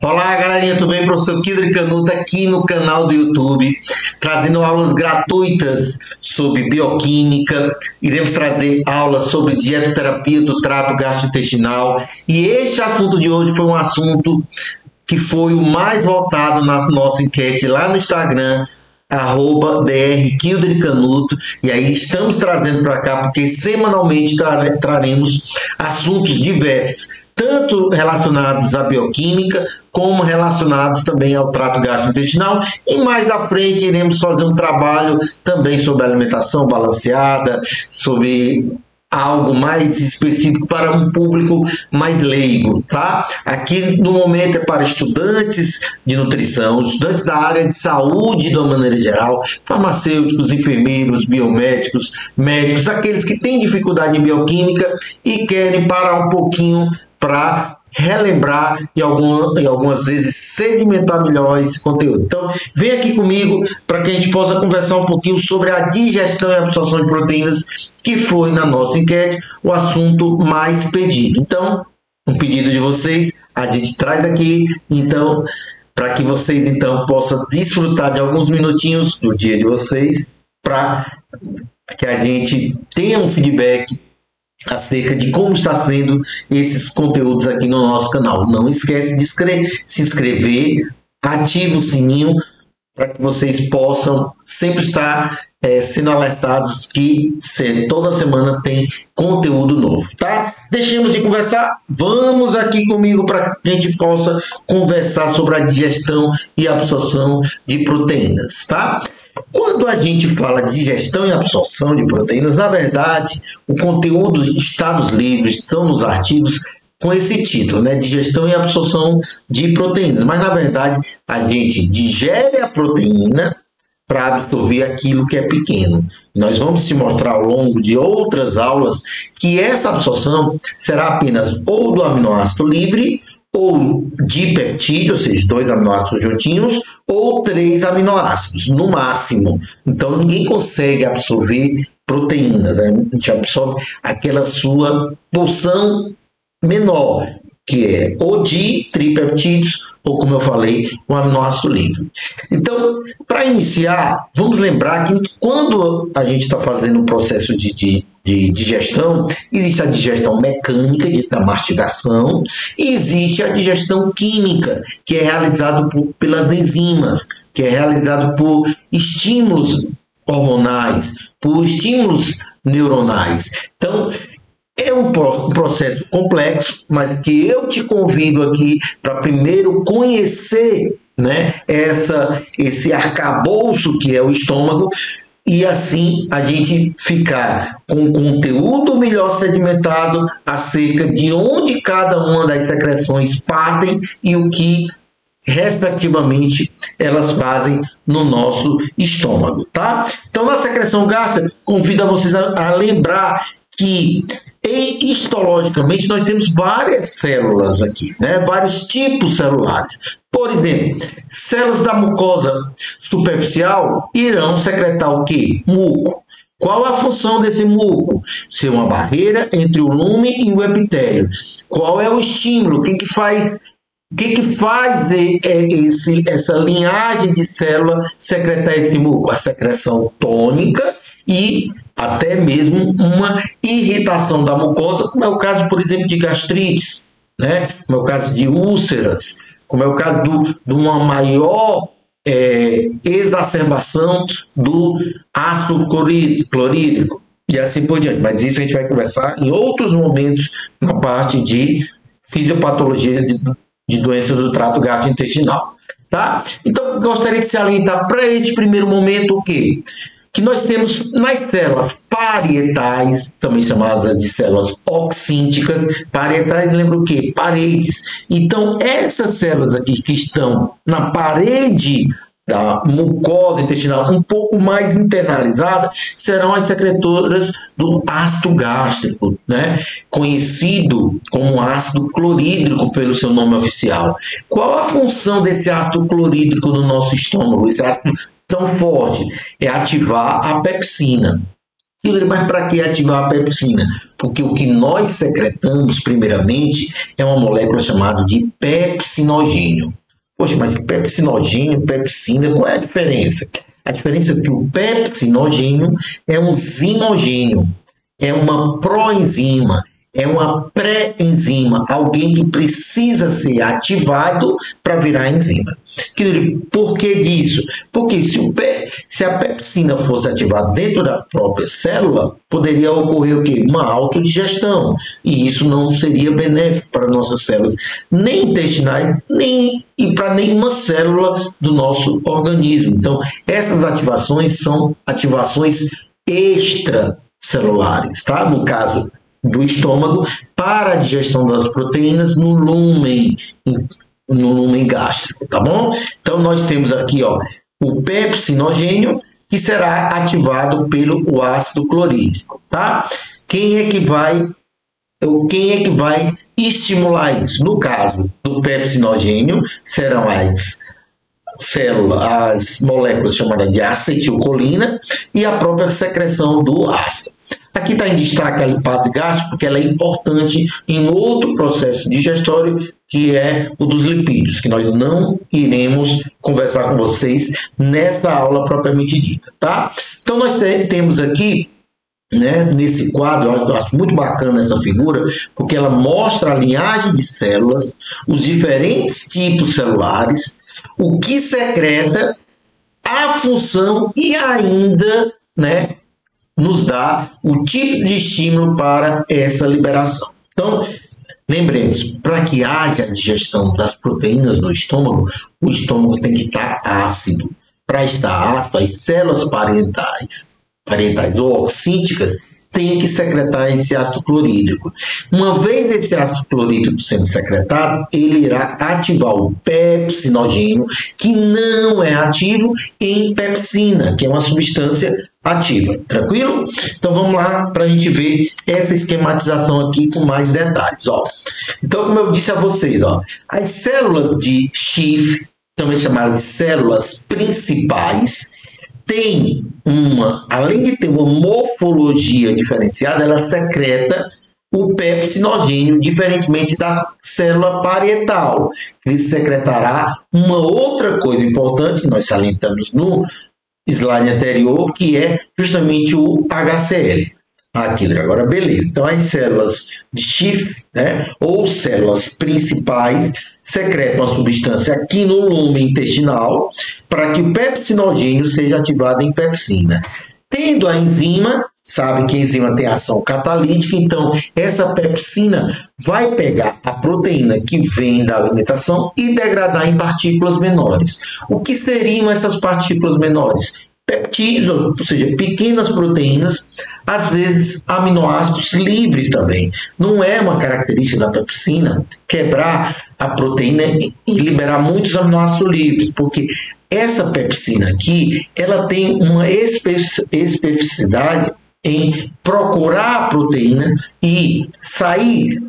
Olá, galerinha, tudo bem? Professor Kildre Canuto aqui no canal do YouTube, trazendo aulas gratuitas sobre bioquímica. Iremos trazer aulas sobre dietoterapia do trato gastrointestinal. E este assunto de hoje foi um assunto que foi o mais votado na nossa enquete lá no Instagram, @drkildrecanuto, e aí estamos trazendo para cá porque semanalmente traremos assuntos diversos, tanto relacionados à bioquímica, como relacionados também ao trato gastrointestinal, e mais à frente iremos fazer um trabalho também sobre alimentação balanceada, sobre algo mais específico para um público mais leigo, tá? Aqui no momento é para estudantes de nutrição, estudantes da área de saúde de uma maneira geral, farmacêuticos, enfermeiros, biomédicos, médicos, aqueles que têm dificuldade em bioquímica e querem parar um pouquinho para relembrar e algumas vezes sedimentar melhor esse conteúdo. Então, vem aqui comigo para que a gente possa conversar um pouquinho sobre a digestão e absorção de proteínas, que foi na nossa enquete o assunto mais pedido. Então, um pedido de vocês, a gente traz aqui, então, para que vocês então possam desfrutar de alguns minutinhos do dia de vocês, para que a gente tenha um feedback acerca de como está sendo esses conteúdos aqui no nosso canal. Não esquece de se inscrever, ativa o sininho para que vocês possam sempre estar sendo alertados que toda semana tem conteúdo novo, tá? Deixemos de conversar, vamos aqui comigo para que a gente possa conversar sobre a digestão e absorção de proteínas, tá? Quando a gente fala de digestão e absorção de proteínas, na verdade, o conteúdo está nos livros, estão nos artigos com esse título, né? Digestão e absorção de proteínas. Mas, na verdade, a gente digere a proteína para absorver aquilo que é pequeno. Nós vamos te mostrar ao longo de outras aulas que essa absorção será apenas ou do aminoácido livre, ou dipeptídeo, ou seja, 2 aminoácidos juntinhos, ou 3 aminoácidos, no máximo. Então, ninguém consegue absorver proteínas, né? A gente absorve aquela sua porção menor, que é ou de tripeptídeos, ou, como eu falei, o aminoácido livre. Então, para iniciar, vamos lembrar que quando a gente está fazendo o processo de digestão, existe a digestão mecânica, da mastigação, e existe a digestão química, que é realizada pelas enzimas, que é realizada por estímulos hormonais, por estímulos neuronais. Então, é um processo complexo, mas que eu te convido aqui para primeiro conhecer, né, esse arcabouço que é o estômago, e assim a gente ficar com um conteúdo melhor sedimentado acerca de onde cada uma das secreções partem e o que, respectivamente, elas fazem no nosso estômago, tá? Então, na secreção gástrica, convido a vocês a lembrar que histologicamente nós temos várias células aqui, né? Vários tipos celulares. Por exemplo, células da mucosa superficial irão secretar o quê? Muco. Qual a função desse muco? Ser uma barreira entre o lume e o epitélio. Qual é o estímulo? O que faz essa linhagem de célula secretar esse muco? A secreção tônica e até mesmo uma irritação da mucosa, como é o caso, por exemplo, de gastrites, né? Como é o caso de úlceras, como é o caso de uma maior exacerbação do ácido clorídrico e assim por diante. Mas isso a gente vai conversar em outros momentos na parte de fisiopatologia de doenças do trato gastrointestinal, tá? Então, gostaria de salientar para este primeiro momento o quê? Que nós temos nas células parietais, também chamadas de células oxínticas. Parietais lembra o quê? Paredes. Então, essas células aqui que estão na parede da mucosa intestinal, um pouco mais internalizada, serão as secretoras do ácido gástrico, né? Conhecido como ácido clorídrico pelo seu nome oficial. Qual a função desse ácido clorídrico no nosso estômago? Esse ácido tão forte é ativar a pepsina. Mas para que ativar a pepsina? Porque o que nós secretamos, primeiramente, é uma molécula chamada de pepsinogênio. Poxa, mas pepsinogênio, pepsina, qual é a diferença? A diferença é que o pepsinogênio é um zimogênio, é uma proenzima, é uma pré-enzima, alguém que precisa ser ativado para virar enzima. Por que disso? Porque se a pepsina fosse ativada dentro da própria célula, poderia ocorrer o quê? Uma autodigestão. E isso não seria benéfico para nossas células, nem intestinais, nem e para nenhuma célula do nosso organismo. Então, essas ativações são ativações extracelulares, tá? No caso do estômago, para a digestão das proteínas no lúmen gástrico, tá bom? Então nós temos aqui, ó, o pepsinogênio, que será ativado pelo ácido clorídrico, tá? Quem é que vai estimular isso? No caso do pepsinogênio, serão as moléculas chamadas de acetilcolina e a própria secreção do ácido. Aqui está em destaque a lipase gástrica, porque ela é importante em outro processo digestório, que é o dos lipídios, que nós não iremos conversar com vocês nesta aula propriamente dita, tá? Então nós temos aqui, né, nesse quadro, eu acho muito bacana essa figura, porque ela mostra a linhagem de células, os diferentes tipos celulares, o que secreta, a função e ainda, né, nos dá o tipo de estímulo para essa liberação. Então, lembremos, para que haja a digestão das proteínas no estômago, o estômago tem que estar ácido. Para estar ácido, as células parentais ou oxíticas têm que secretar esse ácido clorídrico. Uma vez esse ácido clorídrico sendo secretado, ele irá ativar o pepsinogênio, que não é ativo em pepsina, que é uma substância ativa. Tranquilo? Então vamos lá para a gente ver essa esquematização aqui com mais detalhes. Ó. Então, como eu disse a vocês, ó, as células de Schiff, também chamadas de células principais, tem além de ter uma morfologia diferenciada, ela secreta o pepsinogênio, diferentemente da célula parietal. Ele secretará uma outra coisa importante que nós salientamos no slide anterior, que é justamente o HCl. Aqui, agora beleza. Então as células de Schiff, né, ou células principais, secretam a substância aqui no lumen intestinal para que o pepsinogênio seja ativado em pepsina. Tendo a enzima, sabe que a enzima tem ação catalítica, então essa pepsina vai pegar a proteína que vem da alimentação e degradar em partículas menores. O que seriam essas partículas menores? Peptídeos, ou seja, pequenas proteínas, às vezes aminoácidos livres também. Não é uma característica da pepsina quebrar a proteína e liberar muitos aminoácidos livres, porque essa pepsina aqui, ela tem uma especificidade em procurar a proteína e sair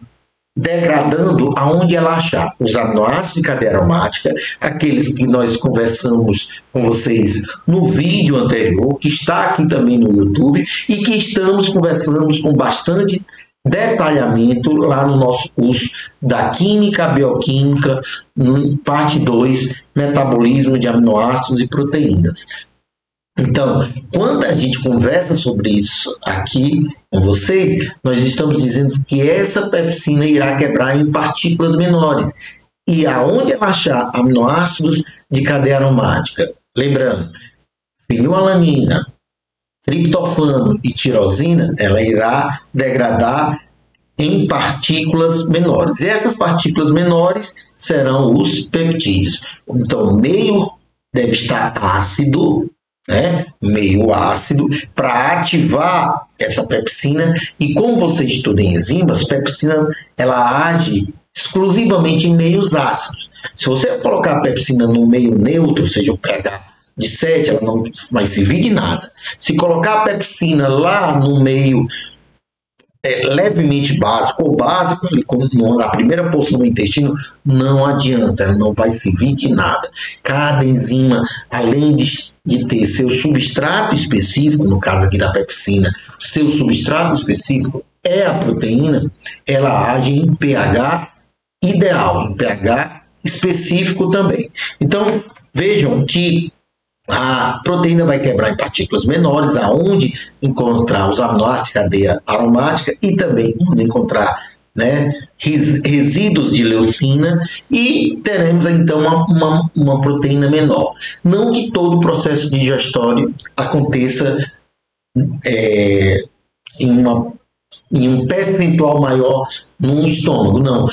degradando aonde ela achar os aminoácidos de cadeia aromática, aqueles que nós conversamos com vocês no vídeo anterior, que está aqui também no YouTube, e que estamos conversando com bastante detalhamento lá no nosso curso da Química Bioquímica, parte 2, Metabolismo de Aminoácidos e Proteínas. Então, quando a gente conversa sobre isso aqui com vocês, nós estamos dizendo que essa pepsina irá quebrar em partículas menores. E aonde ela achar aminoácidos de cadeia aromática, lembrando, fenilalanina, triptofano e tirosina, ela irá degradar em partículas menores. E essas partículas menores serão os peptídeos. Então, o meio deve estar ácido, né? Meio ácido, para ativar essa pepsina. E como você estuda em enzimas, pepsina ela age exclusivamente em meios ácidos. Se você colocar a pepsina no meio neutro, ou seja, o pH de 7, ela não vai servir de nada. Se colocar a pepsina lá no meio levemente básico ou básico, ali, na primeira porção do intestino, não adianta, ela não vai servir de nada. Cada enzima, além de ter seu substrato específico, no caso aqui da pepsina, seu substrato específico é a proteína, ela age em pH ideal, em pH específico também. Então, vejam que a proteína vai quebrar em partículas menores, aonde encontrar os aminoácidos, cadeia aromática, e também onde encontrar, né, resíduos de leucina, e teremos então uma proteína menor. Não que todo o processo digestório aconteça em um percentual maior no estômago, não.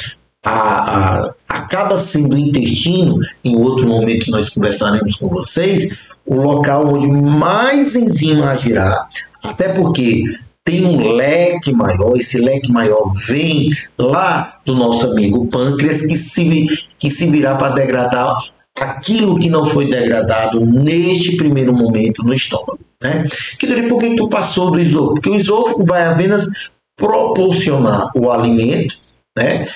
Acaba sendo o intestino, em outro momento que nós conversaremos com vocês, o local onde mais enzima agirá, até porque tem um leque maior, esse leque maior vem lá do nosso amigo pâncreas, que se virá para degradar aquilo que não foi degradado neste primeiro momento no estômago. Né? Por que tu passou do esôfago? Porque o esôfago vai apenas proporcionar o alimento, né?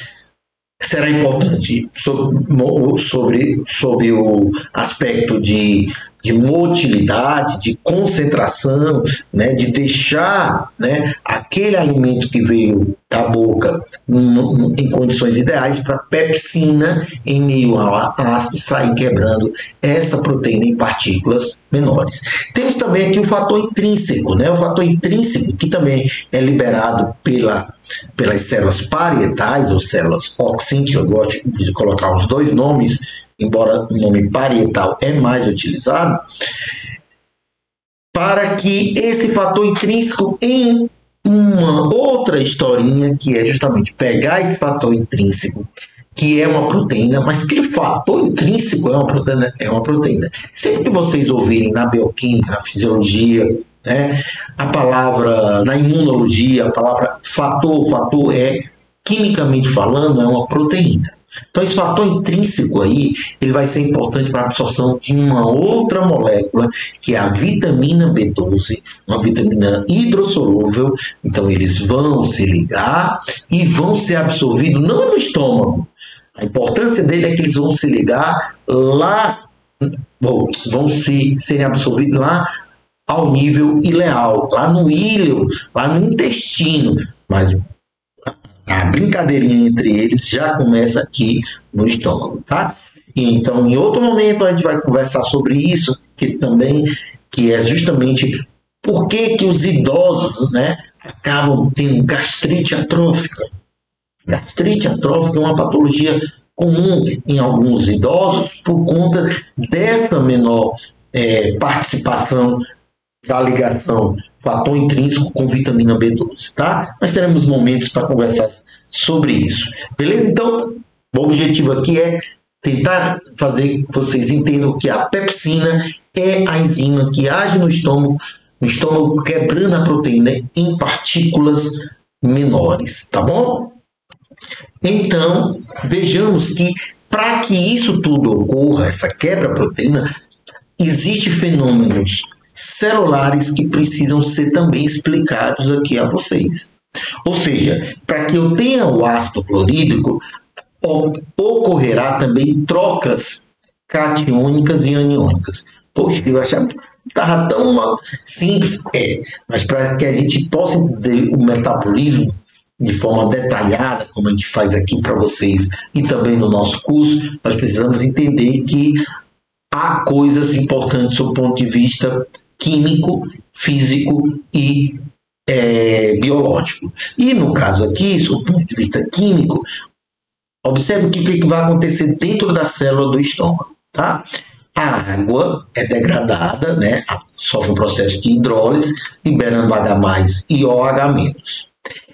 Será importante sobre o aspecto de motilidade, de concentração, né, de deixar, né, aquele alimento que veio da boca em condições ideais para a pepsina, em meio ao ácido, sair quebrando essa proteína em partículas menores. Temos também aqui o fator intrínseco, né, o fator intrínseco que também é liberado pelas células parietais, ou células Auxin, que eu gosto de colocar os dois nomes, embora o nome parietal é mais utilizado, para que esse fator intrínseco, em uma outra historinha, que é justamente pegar esse fator intrínseco, que é uma proteína, mas que o fator intrínseco é uma proteína. Sempre que vocês ouvirem na bioquímica, na fisiologia, né, a palavra, na imunologia, a palavra fator é, quimicamente falando, é uma proteína. Então, esse fator intrínseco aí, ele vai ser importante para a absorção de uma outra molécula, que é a vitamina B12, uma vitamina hidrossolúvel. Então, eles vão se ligar e vão ser absorvidos não no estômago. A importância dele é que eles vão se ligar lá, vão serem absorvidos lá ao nível ileal, lá no íleo, lá no intestino, mas a brincadeirinha entre eles já começa aqui no estômago, tá? Então, em outro momento a gente vai conversar sobre isso, que é justamente por que os idosos, né, acabam tendo gastrite atrófica. Gastrite atrófica é uma patologia comum em alguns idosos por conta dessa menor participação da ligação fator intrínseco com vitamina B12, tá? Nós teremos momentos para conversar sobre isso, beleza? Então, o objetivo aqui é tentar fazer que vocês entendam que a pepsina é a enzima que age no estômago quebrando a proteína em partículas menores, tá bom? Então, vejamos que para que isso tudo ocorra, essa quebra-proteína, existem fenômenos celulares que precisam ser também explicados aqui a vocês. Ou seja, para que eu tenha o ácido clorídrico, ocorrerá também trocas catiônicas e aniônicas. Poxa, eu achava que estava tão simples. Mas para que a gente possa entender o metabolismo de forma detalhada, como a gente faz aqui para vocês e também no nosso curso, nós precisamos entender que há coisas importantes do ponto de vista químico, físico e biológico. E no caso aqui, do ponto de vista químico, observe o que vai acontecer dentro da célula do estômago. Tá? A água é degradada, né? Sofre um processo de hidrólise, liberando H+, e OH-.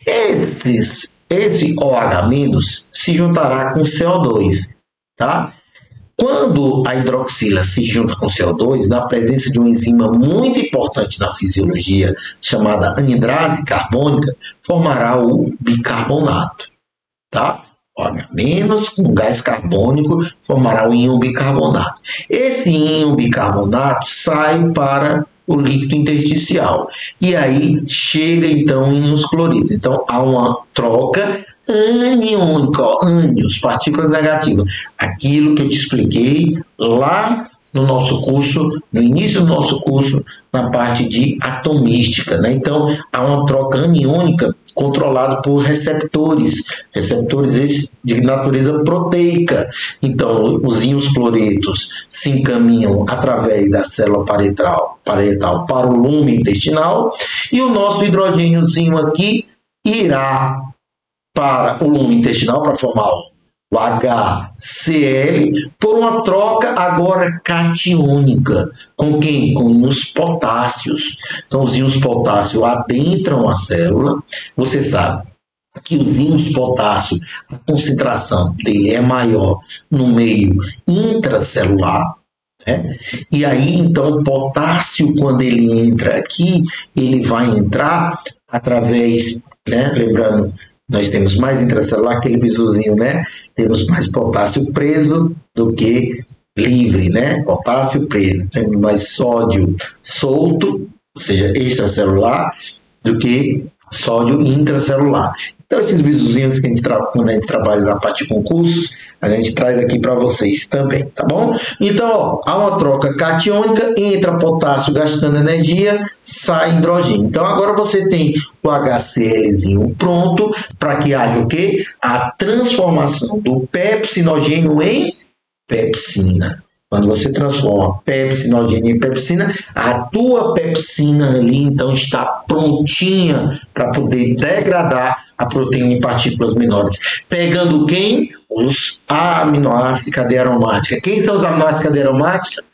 Esse OH- se juntará com CO2. Tá? Quando a hidroxila se junta com CO2, na presença de uma enzima muito importante na fisiologia, chamada anidrase carbônica, formará o bicarbonato. Tá? OH- com gás carbônico formará o íon bicarbonato. Esse íon bicarbonato sai para o líquido intersticial. E aí chega então em íons clorídricos. Então há uma troca aniônica, ânions, partículas negativas. Aquilo que eu te expliquei lá no nosso curso, no início do nosso curso, na parte de atomística, né? Então, há uma troca aniônica controlada por receptores esses de natureza proteica. Então, os íons cloretos se encaminham através da célula parietal para o lume intestinal e o nosso hidrogêniozinho aqui irá para o lume intestinal para formar o HCl, por uma troca agora catiônica. Com quem? Com íons potássios. Então, os íons potássio adentram a célula. Você sabe que os íons potássio, a concentração dele é maior no meio intracelular. Né? E aí, então, o potássio, quando ele entra aqui, ele vai entrar através, né? Lembrando, nós temos mais intracelular, aquele bisuzinho, né? Temos mais potássio preso do que livre, né? Potássio preso. Temos mais sódio solto, ou seja, extracelular, do que sódio intracelular. Então, esses bisuzinhos que quando a gente trabalha na parte de concursos, a gente traz aqui para vocês também, tá bom? Então, ó, há uma troca catiônica, entra potássio gastando energia, sai hidrogênio. Então, agora você tem o HClzinho pronto para que haja o quê? A transformação do pepsinogênio em pepsina. Quando você transforma pepsinogênio em pepsina, a tua pepsina ali então está prontinha para poder degradar a proteína em partículas menores. Pegando quem? Os aminoácidos de cadeia aromática. Quem são os aminoácidos de cadeia aromática?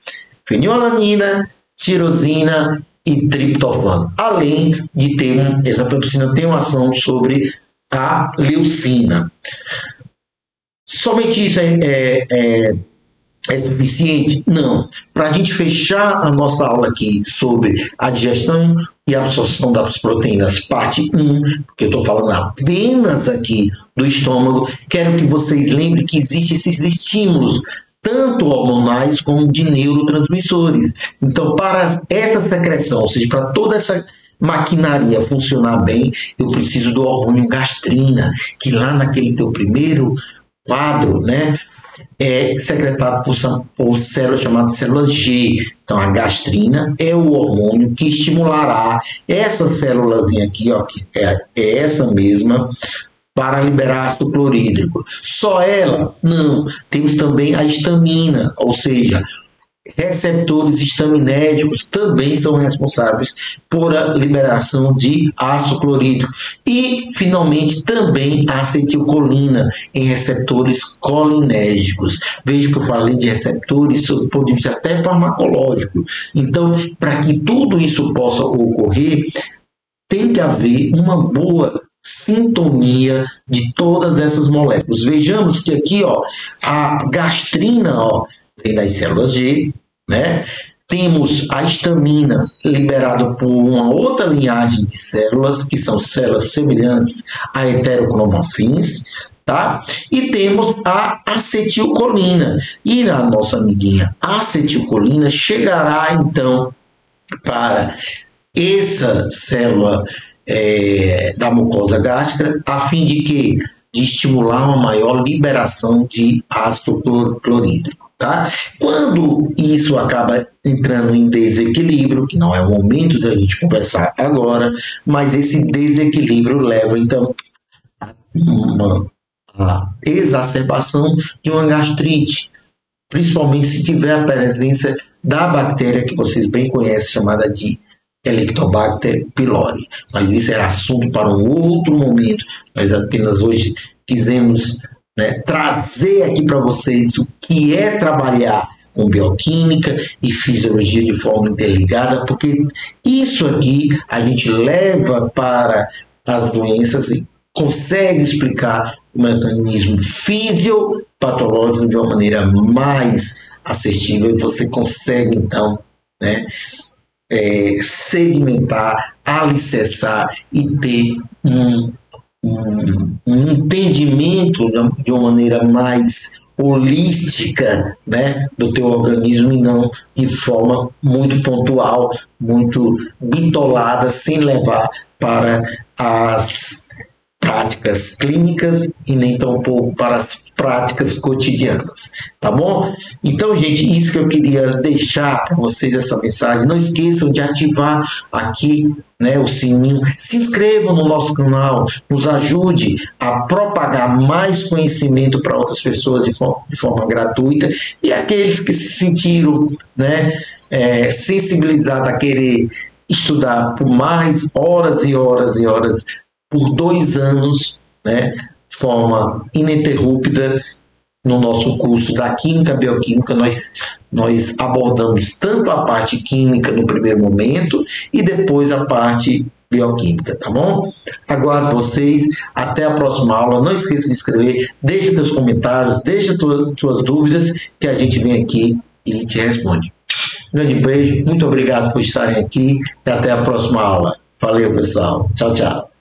Fenilalanina, tirosina e triptofano. Além de ter essa pepsina tem uma ação sobre a leucina. Somente isso é suficiente? Não. Para a gente fechar a nossa aula aqui sobre a digestão e absorção das proteínas, parte 1, porque eu estou falando apenas aqui do estômago, quero que vocês lembrem que existem esses estímulos, tanto hormonais como de neurotransmissores. Então, para essa secreção, ou seja, para toda essa maquinaria funcionar bem, eu preciso do hormônio gastrina, que lá naquele teu primeiro quadro, né, é secretado por células chamadas células G. Então, a gastrina é o hormônio que estimulará essa célulazinha aqui, ó, que é essa mesma, para liberar ácido clorídrico. Só ela? Não. Temos também a histamina, ou seja, receptores estaminérgicos também são responsáveis por a liberação de ácido clorídrico. E, finalmente, também a acetilcolina em receptores colinérgicos. Veja que eu falei de receptores sob o ponto de vista até farmacológico. Então, para que tudo isso possa ocorrer, tem que haver uma boa sintonia de todas essas moléculas. Vejamos que aqui, ó, a gastrina, ó, vem das células G, né? Temos a histamina liberada por uma outra linhagem de células, que são células semelhantes a heterocromafins, tá? E temos a acetilcolina. E a nossa amiguinha acetilcolina chegará, então, para essa célula da mucosa gástrica, a fim de que? De estimular uma maior liberação de ácido clorídrico. Tá? Quando isso acaba entrando em desequilíbrio, que não é o momento da gente conversar agora, mas esse desequilíbrio leva então a uma exacerbação de uma gastrite, principalmente se tiver a presença da bactéria que vocês bem conhecem, chamada de Helicobacter pylori. Mas isso é assunto para um outro momento. Nós apenas hoje quisemos, né, trazer aqui para vocês o que é trabalhar com bioquímica e fisiologia de forma interligada, porque isso aqui a gente leva para as doenças e consegue explicar o mecanismo fisiopatológico de uma maneira mais assertiva e você consegue então, né, segmentar, alicerçar e ter um entendimento de uma maneira mais holística, né, do teu organismo e não de forma muito pontual, muito bitolada, sem levar para as práticas clínicas e nem tampouco para as práticas cotidianas, tá bom? Então, gente, isso que eu queria deixar para vocês, essa mensagem. Não esqueçam de ativar aqui, né, o sininho. Se inscrevam no nosso canal, nos ajude a propagar mais conhecimento para outras pessoas de forma gratuita, e aqueles que se sentiram, né, sensibilizados a querer estudar por mais horas e horas e horas, por 2 anos, né, de forma ininterrupta, no nosso curso da Química Bioquímica, nós abordamos tanto a parte química no primeiro momento e depois a parte bioquímica, tá bom? Aguardo vocês, até a próxima aula. Não esqueça de se inscrever, deixa seus comentários, deixa suas dúvidas, que a gente vem aqui e te responde. Um grande beijo, muito obrigado por estarem aqui e até a próxima aula. Valeu, pessoal. Tchau, tchau.